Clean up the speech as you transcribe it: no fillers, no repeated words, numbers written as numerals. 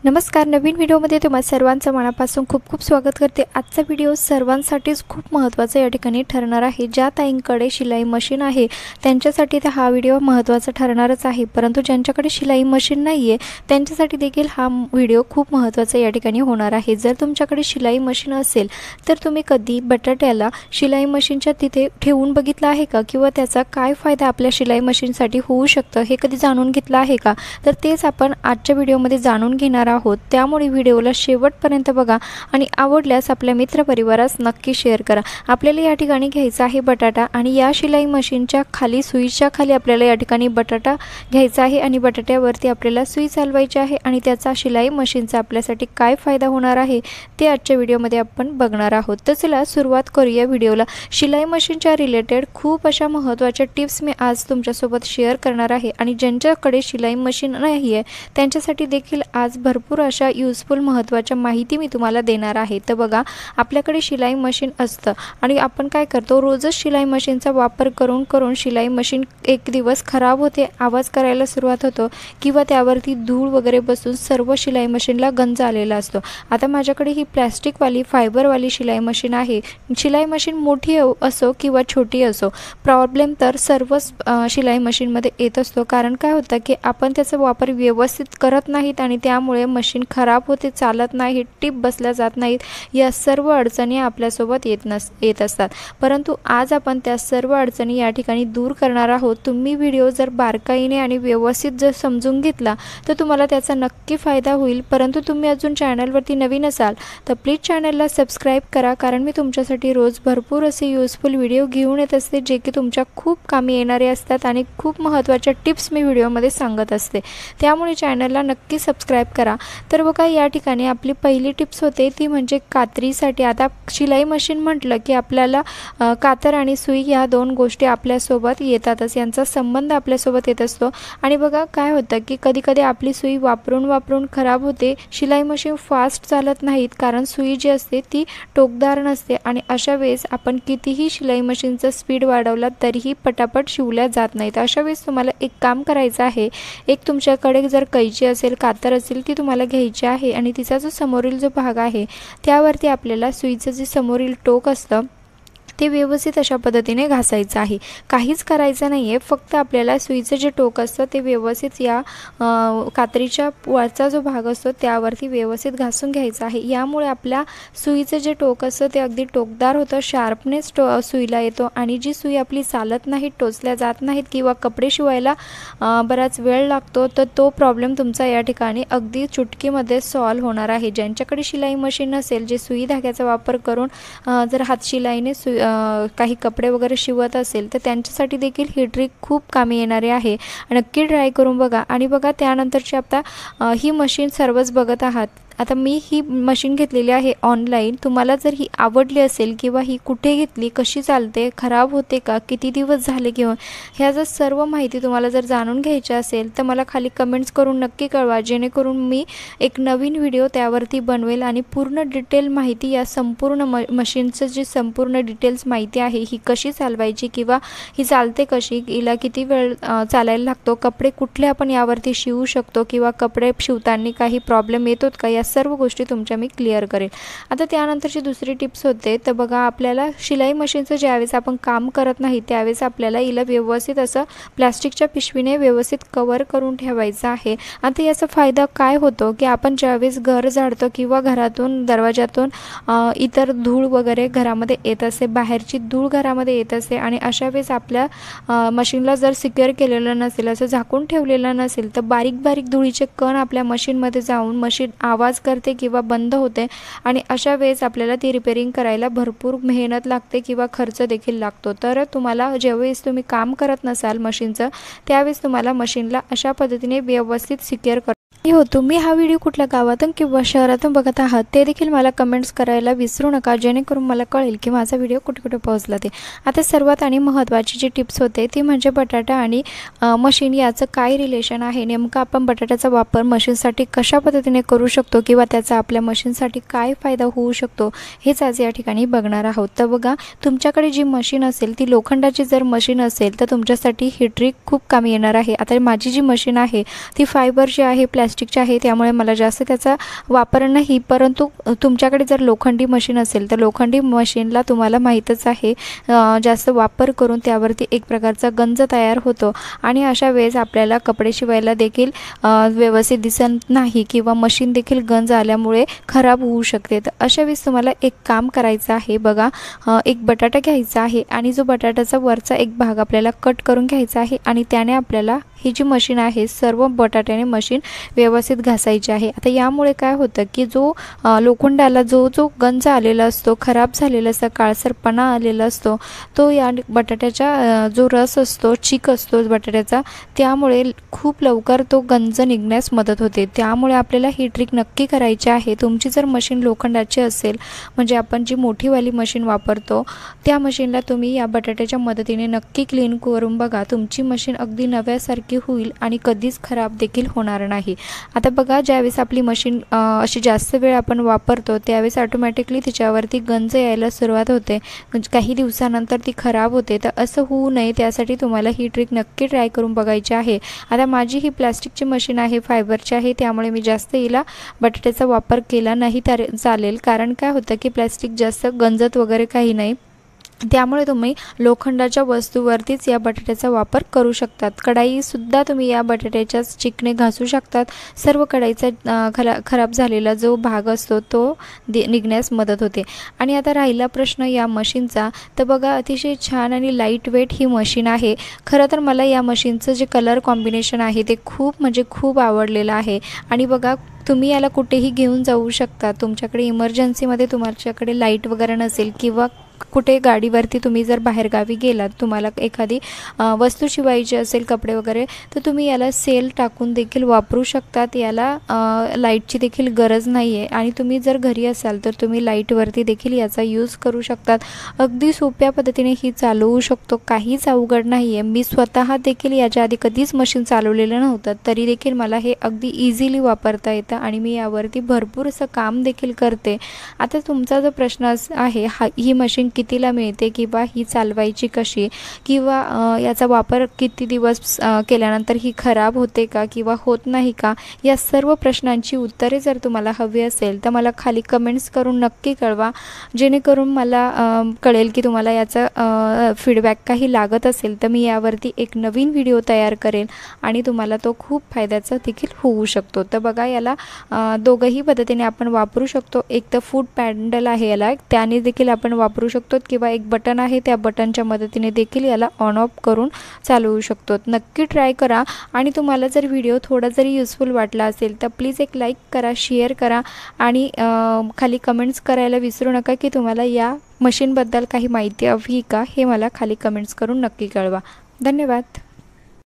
नमस्कार, नवीन व्हिडिओमध्ये तुम्हा सर्वांचं मनापासून खूप खूप स्वागत करते। आजचा व्हिडिओ सर्वांसाठीच खूप महत्त्वाचा या ठिकाणी ठरणार आहे। ज्या ताईंकडे शिलाई मशीन आहे त्यांच्यासाठी तर हा व्हिडिओ महत्त्वाचा ठरणारच आहे, परंतु ज्यांच्याकडे शिलाई मशीन नाहीये त्यांच्यासाठी देखील हा व्हिडिओ खूप महत्त्वाचा या ठिकाणी होणार आहे। जर तुमच्याकडे शिलाई मशीन असेल तर तुम्ही कधी बटाट्याला शिलाई मशीनच्या तिथे ठेवून बघितलं आहे का, किंवा त्याचा काय फायदा आपल्या शिलाई मशीनसाठी होऊ शकतं हे कधी जाणून घेतलं आहे का? तर तेच आपण आजच्या व्हिडिओमध्ये जाणून घेणार आहोत। त्यामुळे व्हिडिओला शेवटपर्यंत बघा आणि आवडल्यास आपल्या मित्रपरिवारास नक्की शेअर करा। आपल्याला या ठिकाणी घ्यायचा आहे बटाटा आणि या शिलाई मशीनच्या खाली सुईच्या खाली आपल्याला या ठिकाणी बटाटा घ्यायचा आहे आणि बटाट्यावरती आपल्याला सुई चालवायची आहे आणि त्याचा शिलाई मशीनचा आपल्यासाठी काय फायदा होणार आहे ते आजच्या व्हिडिओमध्ये आपण बघणार आहोत। तर चला सुरुवात करूया व्हिडिओला। शिलाई मशीनच्या रिलेटेड खूप अशा महत्त्वाच्या टिप्स मी आज तुमच्यासोबत शेअर करणार आहे आणि ज्यांच्याकडे शिलाई मशीन नाही आहे त्यांच्यासाठी देखील आज भरपूर अशा यूजफुल महत्त्वाच्या माहिती मी तुम्हाला देणार आहे। तर बघा, आपल्याकडे शिलाई मशीन असतं आणि आपण काय करतो, रोजच शिलाई मशीनचा वापर करून शिलाई मशीन एक दिवस खराब होते, आवाज करायला सुरुवात होतो किंवा त्यावरती धूळ वगैरे बसून सर्व शिलाई मशीनला गंज आलेला असतो। आता माझ्याकडे ही प्लास्टिकवाली फायबरवाली शिलाई मशीन आहे। शिलाई मशीन मोठी असो किंवा छोटी असो, प्रॉब्लेम तर सर्वच शिलाई मशीनमध्ये येत असतो। कारण काय होतं की आपण त्याचा वापर व्यवस्थित करत नाहीत आणि त्यामुळे मशीन खराब होते, चालत नाही, टिप बसल्या जात नाहीत। या सर्व अडचणी आपल्यासोबत येत असतात, परंतु आज आपण त्या सर्व अडचणी या ठिकाणी दूर करणार आहोत। तुम्ही व्हिडिओ जर बारकाईने आणि व्यवस्थित जर समजून घेतला तर तुम्हाला त्याचा नक्की फायदा होईल। परंतु तुम्ही अजून चॅनलवरती नवीन असाल तर प्लीज चॅनलला सबस्क्राईब करा, कारण मी तुमच्यासाठी रोज भरपूर असे यूजफुल व्हिडिओ घेऊन येत असते जे की तुमच्या खूप कामी येणारे असतात आणि खूप महत्त्वाच्या टिप्स मी व्हिडिओमध्ये सांगत असते। त्यामुळे चॅनलला नक्की सबस्क्राईब करा। तर बघा, या ठिकाणी आपली पहिली टिप्स होते ती म्हणजे कात्रीसाठी। आता शिलाई मशीन म्हटलं की आपल्याला कातर आणि सुई या दोन गोष्टी आपल्यासोबत येतातच, यांचा संबंध आपल्यासोबत येत असतो। आणि बघा काय होतं की कधी आपली सुई वापरून खराब होते, शिलाई मशीन फास्ट चालत नाहीत कारण सुई जी असते ती टोकदार नसते आणि अशा वेळेस आपण कितीही शिलाई मशीनचा स्पीड वाढवला तरीही पटापट शिवल्या जात नाहीत। अशा वेळेस तुम्हाला एक काम करायचं आहे, एक तुमच्याकडे जर कैची असेल, कातर असेल ती तुम्हाला घ्यायची आहे आणि तिचा जो समोरील जो भाग आहे त्यावरती आपल्याला सुईचं जे समोरील टोक असतं ते व्यवस्थित अशा पद्धतीने घासायचं आहे। काहीच करायचं नाही आहे, फक्त आपल्याला सुईचं जे टोक असतं ते व्यवस्थित या कात्रीच्या वरचा जो भाग असतो त्यावरती व्यवस्थित घासून घ्यायचं आहे। यामुळे आपल्या सुईचं जे टोक असतं ते अगदी टोकदार होतं, शार्पनेस सुईला येतो आणि जी सुई आपली चालत नाही, टोचल्या जात नाहीत किंवा कपडे शिवायला बराच वेळ लागतो तर तो प्रॉब्लेम तुमचा या ठिकाणी अगदी चुटकीमध्ये सॉल्व्ह होणार आहे। ज्यांच्याकडे शिलाई मशीन नसेल, जे सुई धाग्याचा वापर करून जर हातशिलाईने काही कपडे वगैरे शिवत असेल तर त्यांच्यासाठी देखील ही ट्रिक खूप कामी येणारी आहे। नक्की ट्राय करून बघा। आणि बघा, त्यानंतरची आता ही मशीन सर्वच बघत आहात। आता मी ही मशीन घेतलेली आहे ऑनलाईन। तुम्हाला जर ही आवडली असेल किंवा ही कुठे घेतली, कशी चालते, खराब होते का, किती दिवस झाले किंवा ह्याचं सर्व माहिती तुम्हाला जर जाणून घ्यायची असेल तर मला खाली कमेंट्स करून नक्की कळवा, जेणेकरून मी एक नवीन व्हिडिओ त्यावरती बनवेल आणि पूर्ण डिटेल माहिती, या संपूर्ण मशीनचं जी संपूर्ण डिटेल्स माहिती आहे, ही कशी चालवायची किंवा ही चालते कशी, हिला किती वेळ चालायला लागतो, कपडे कुठले आपण यावरती शिवू शकतो किंवा कपडे शिवताना काही प्रॉब्लेम येतोत का, या सर्व गोष्टी तुमच्या मी क्लिअर करेल। आता त्यानंतरची दुसरी टिप्स होते तर बघा, आपल्याला शिलाई मशीनचं ज्यावेळेस आपण काम करत नाही त्यावेळेस आपल्याला हिला व्यवस्थित असं प्लास्टिकच्या पिशवीने व्यवस्थित कव्हर करून ठेवायचं आहे। आता याचा फायदा काय होतो की आपण ज्यावेळेस घर झाडतो किंवा घरातून दरवाजातून इतर धूळ वगैरे घरामध्ये येत असते, बाहेरची धूळ घरामध्ये येत असते आणि अशा वेळेस आपल्या मशीनला जर सिक्युअर केलेलं नसेल, असं झाकून ठेवलेलं नसेल तर बारीक धुळीचे कण आपल्या मशीनमध्ये जाऊन मशीन आवाज करते किंवा बंद होते आणि अशा वेळेस आपल्याला ती रिपेअरिंग करायला भरपूर मेहनत लागते किंवा खर्च देखील लागतो। तर तुम्हाला ज्यावेळेस तुम्ही काम करत नसाल मशीनचं त्यावेळेस तुम्हाला मशीनला अशा पद्धतीने व्यवस्थित सिक्युअर हो। तुम्ही हा व्हिडिओ कुठल्या गावातून किंवा शहरातून बघत आहात ते देखील मला कमेंट्स करायला विसरू नका, जेणेकरून मला कळेल की माझा व्हिडिओ कुठे पोहोचला ते। आता सर्वात आणि महत्त्वाची जी टिप्स होते ती म्हणजे बटाटा आणि मशीन याचं काय रिलेशन आहे, नेमका आपण बटाट्याचा वापर मशीनसाठी कशा पद्धतीने करू शकतो किंवा त्याचा आपल्या मशीनसाठी काय फायदा होऊ शकतो हेच आज या ठिकाणी बघणार आहोत। तर बघा, तुमच्याकडे जी मशीन असेल ती लोखंडाची जर मशीन असेल तर तुमच्यासाठी ही ट्रिक खूप कामी येणार आहे। आता माझी जी मशीन आहे ती फायबरची आहे, प्लास्टिक प्लास्टिकचे आहे, त्यामुळे मला जास्त त्याचा वापर नाही। परंतु तुमच्याकडे जर लोखंडी मशीन असेल तर लोखंडी मशीनला तुम्हाला माहीतच आहे जास्त वापर करून त्यावरती एक प्रकारचा गंज तयार होतो आणि अशा वेळेस आपल्याला कपडे शिवायला देखील व्यवस्थित दिसत नाही किंवा मशीन देखील गंज आल्यामुळे खराब होऊ शकते। तर अशा वेळेस तुम्हाला एक काम करायचं आहे बघा, एक बटाटा घ्यायचा आहे आणि जो बटाट्याचा वरचा एक भाग आपल्याला कट करून घ्यायचा आहे आणि त्याने आपल्याला ही जी मशीन आहे सर्व बटाट्याने मशीन व्यवस्थित घासायची आहे। आता यामुळे काय होतं की जो लोखंडाला जो गंज आलेला असतो, खराब झालेला असतो, काळसरपणा आलेला असतो, तो या बटाट्याचा जो रस असतो, चीक असतो बटाट्याचा, त्यामुळे खूप लवकर तो गंज निघण्यास मदत होते। त्यामुळे आपल्याला ही ट्रिक नक्की करायची आहे। तुमची जर मशीन लोखंडाची असेल, म्हणजे आपण जी मोठीवाली मशीन वापरतो त्या मशीनला तुम्ही या बटाट्याच्या मदतीने नक्की क्लीन करून बघा, तुमची मशीन अगदी नव्यासारखी होईल आणि कधीच खराब देखील होणार नाही। आता बघा, ज्यावेळेस आपली मशीन अशी जास्त वेळ आपण वापरतो त्यावेळेस ऑटोमॅटिकली तिच्यावरती गंज यायला सुरुवात होते, काही दिवसानंतर ती खराब होते। तर असं होऊ नये त्यासाठी तुम्हाला ही ट्रिक नक्की ट्राय करून बघायची आहे। आता माझी ही प्लास्टिकची मशीन आहे, फायबरची आहे, त्यामुळे मी जास्त हिला बटाट्याचा वापर केला नाही तर चालेल, कारण काय होतं की प्लास्टिक जास्त गंजत वगैरे काही नाही, त्यामुळे तुम्ही लोखंडाच्या वस्तूवरतीच या बटाट्याचा वापर करू शकतात। कढाईसुद्धा तुम्ही या बटाट्याच्या चिकने घासू शकतात, सर्व कढाईचा खराब झालेला जो भाग असतो तो निघण्यास मदत होते। आणि आता राहिला प्रश्न या मशीनचा, तर बघा अतिशय छान आणि लाईट वेट ही मशीन आहे। खरं तर मला या मशीनचं जे कलर कॉम्बिनेशन आहे ते खूप आवडलेलं आहे। आणि बघा, तुम्ही याला कुठेही घेऊन जाऊ शकता, तुमच्याकडे इमर्जन्सीमध्ये तुमच्याकडे लाईट वगैरे नसेल किंवा कुठे गाडीवरती तुम्ही जर बाहेरगावी गेलात, तुम्हाला एखादी वस्तू शिवायची असेल, कपडे वगैरे, तर तुम्ही याला सेल टाकून देखील वापरू शकतात। याला लाईटची देखील गरज नाही आहे आणि तुम्ही जर घरी असाल तर तुम्ही लाईटवरती देखील याचा यूज करू शकतात। अगदी सोप्या पद्धतीने ही चालवू शकतो, काहीच अवघड नाही आहे। मी स्वतः देखील याच्या आधी कधीच मशीन चालवलेलं नव्हतं, तरी देखील मला हे अगदी इझिली वापरता येतं आणि मी यावरती भरपूर असं काम देखील करते। आता तुमचा जो प्रश्न आहे, ही मशीन कितीला मिळते किंवा ही चालवायची कशी, किंवा याचा वापर किती दिवस केल्यानंतर ही खराब होते का किंवा होत नाही का, या सर्व प्रश्नांची उत्तरे जर तुम्हाला हवी असेल तर मला खाली कमेंट्स करून नक्की कळवा, जेणेकरून मला कळेल की तुम्हाला याचा फीडबॅक काही लागत असेल तर मी यावरती एक नवीन व्हिडिओ तयार करेन आणि तुम्हाला तो खूप फायद्याचा देखील होऊ शकतो। तर बघा, याला दोघंही पद्धतीने आपण वापरू शकतो। एक तर फूट पॅडल आहे याला, त्याने देखील आपण वापरू शकतो, किंवा एक बटन आहे त्या बटनच्या मदतीने देखील याला ऑन ऑफ करून चालवू शकतो। नक्की ट्राय करा आणि तुम्हाला जर व्हिडिओ थोडा जरी युजफुल वाटला असेल तर प्लीज एक लाईक करा, शेअर करा आणि खाली कमेंट्स करायला विसरू नका की तुम्हाला या मशीनबद्दल काही माहिती हवी का, हे मला खाली कमेंट्स करून नक्की कळवा। धन्यवाद।